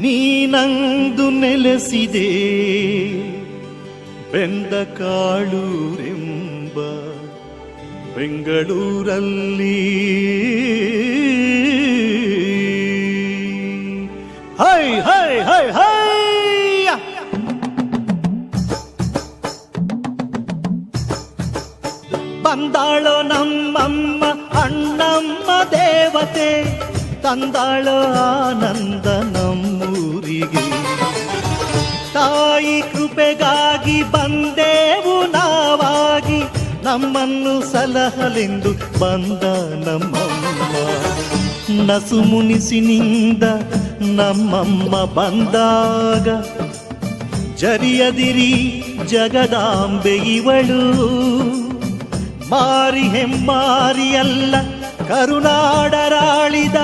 ನೀನಂದು ನೆಲೆಸಿದೆ ಬೆಂದ ಕಾಳೂರೆಂಬ ಬೆಂಗಳೂರಲ್ಲಿ. High high high high ಬಂದಾಳೋ ನಮ್ಮಮ್ಮ ಅಣ್ಣಮ್ಮ ದೇವತೆ, ತಂದಾಳೋ ಆನಂದ ನಮ್ಮೂರಿಗೆ. ತಾಯಿ ಕೃಪೆಗಾಗಿ ಬಂದೆವು ನಾವಾಗಿ, ನಮ್ಮನ್ನು ಸಲಹಲೆಂದು ಬಂದ ನಮ್ಮಮ್ಮ. ನಸು ಮುನಿಸಿನಿಂದ ನಮ್ಮಮ್ಮ ಬಂದಾಗ ಜರಿಯದಿರಿ ಜಗದಾಂಬೆ ಇವಳು. ಮಾರಿ ಹೆಮ್ಮಾರಿಯಲ್ಲ ಕರುನಾಡರಾಳಿದ